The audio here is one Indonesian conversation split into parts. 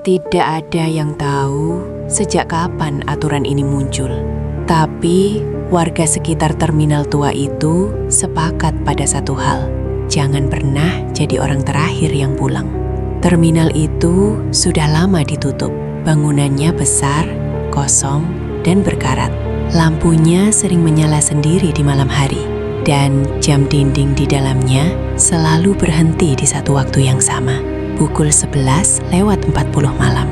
Tidak ada yang tahu sejak kapan aturan ini muncul. Tapi warga sekitar terminal tua itu sepakat pada satu hal. Jangan pernah jadi orang terakhir yang pulang. Terminal itu sudah lama ditutup. Bangunannya besar, kosong, dan berkarat. Lampunya sering menyala sendiri di malam hari. Dan jam dinding di dalamnya selalu berhenti di satu waktu yang sama. Pukul 11:40 malam.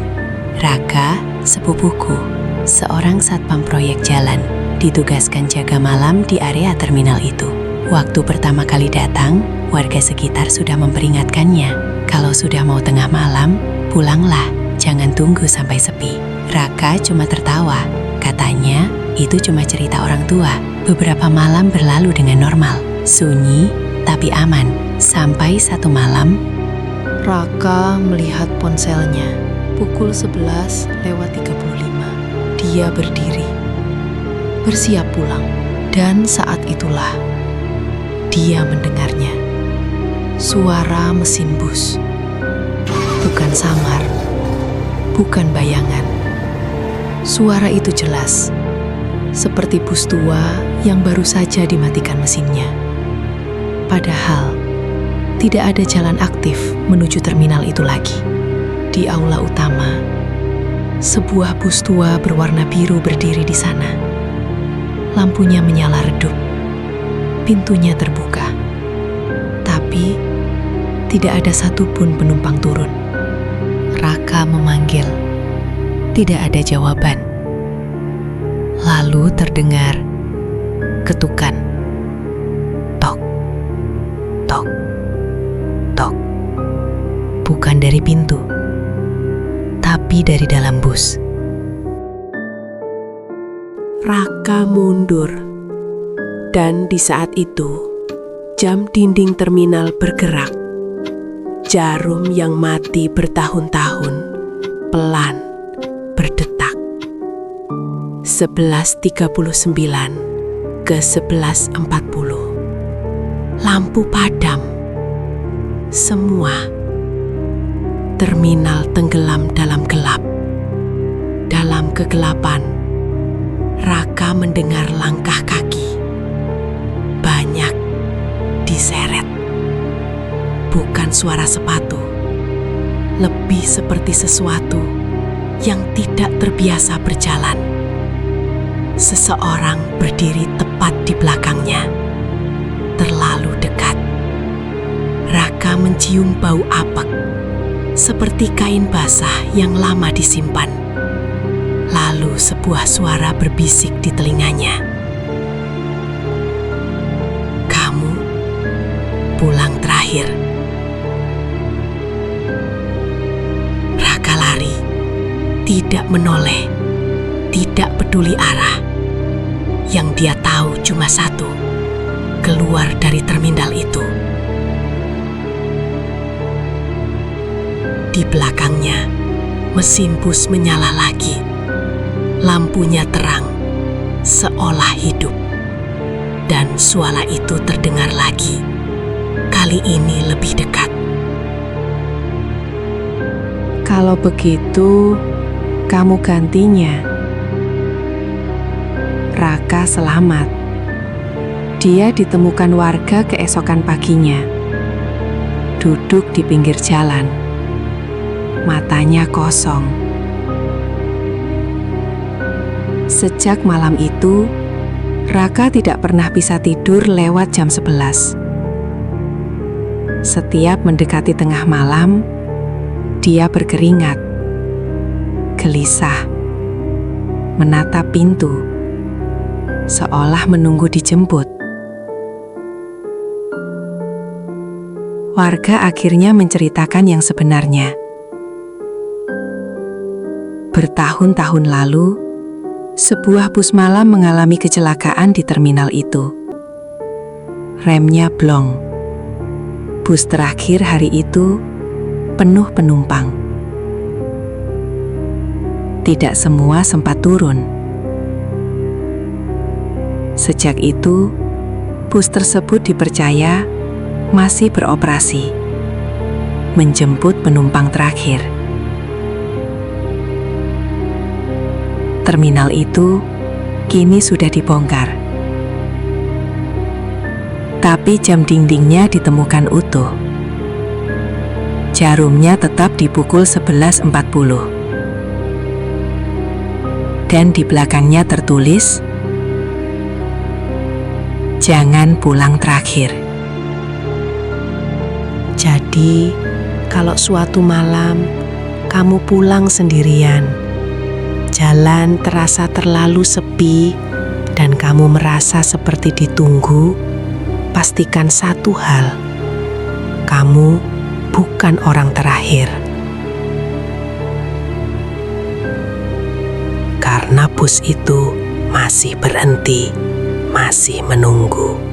Raka, sepupuku, seorang satpam proyek jalan, ditugaskan jaga malam di area terminal itu. Waktu pertama kali datang, warga sekitar sudah memperingatkannya. Kalau sudah mau tengah malam, pulanglah, jangan tunggu sampai sepi. Raka cuma tertawa, katanya itu cuma cerita orang tua. Beberapa malam berlalu dengan normal, sunyi tapi aman. Sampai satu malam, Raka melihat ponselnya. Pukul 11:35. Dia berdiri, bersiap pulang. Dan saat itulah dia mendengarnya. Suara mesin bus. Bukan samar, bukan bayangan. Suara itu jelas, seperti bus tua yang baru saja dimatikan mesinnya. Padahal tidak ada jalan aktif menuju terminal itu lagi. Di aula utama, sebuah bus tua berwarna biru berdiri di sana. Lampunya menyala redup. Pintunya terbuka. Tapi tidak ada satupun penumpang turun. Raka memanggil. Tidak ada jawaban. Lalu terdengar ketukan. Tok, tok, tok. Bukan dari pintu, tapi dari dalam bus. Raka mundur. Dan di saat itu, jam dinding terminal bergerak. Jarum yang mati bertahun-tahun, pelan, berdetak. 11:39 ke 11:40. Lampu padam. Semua. Terminal tenggelam dalam gelap. Dalam kegelapan, Raka mendengar langkah kaki. Banyak diseret. Bukan suara sepatu. Lebih seperti sesuatu yang tidak terbiasa berjalan. Seseorang berdiri tepat di belakangnya. Terlalu dekat. Raka mencium bau apek, seperti kain basah yang lama disimpan. Lalu sebuah suara berbisik di telinganya. Kamu pulang terakhir. Raka lari, tidak menoleh, tidak peduli arah. Yang dia tahu cuma satu, keluar dari terminal itu. Di belakangnya, mesin bus menyala lagi. Lampunya terang, seolah hidup. Dan suara itu terdengar lagi. Kali ini lebih dekat. Kalau begitu, kamu gantinya. Raka selamat. Dia ditemukan warga keesokan paginya. Duduk di pinggir jalan. Matanya kosong. Sejak malam itu, Raka tidak pernah bisa tidur lewat jam 11. Setiap mendekati tengah malam, dia berkeringat, gelisah, menatap pintu, seolah menunggu dijemput. Warga akhirnya menceritakan yang sebenarnya. Bertahun-tahun lalu, sebuah bus malam mengalami kecelakaan di terminal itu. Remnya blong. Bus terakhir hari itu penuh penumpang. Tidak semua sempat turun. Sejak itu, bus tersebut dipercaya masih beroperasi, menjemput penumpang terakhir. terminal itu kini sudah dibongkar. Tapi jam dindingnya ditemukan utuh. Jarumnya tetap di pukul 11.40. Dan di belakangnya tertulis, "Jangan pulang terakhir." Jadi, kalau suatu malam kamu pulang sendirian, jalan terasa terlalu sepi, dan kamu merasa seperti ditunggu, pastikan satu hal: kamu bukan orang terakhir. Karena bus itu masih berhenti, masih menunggu.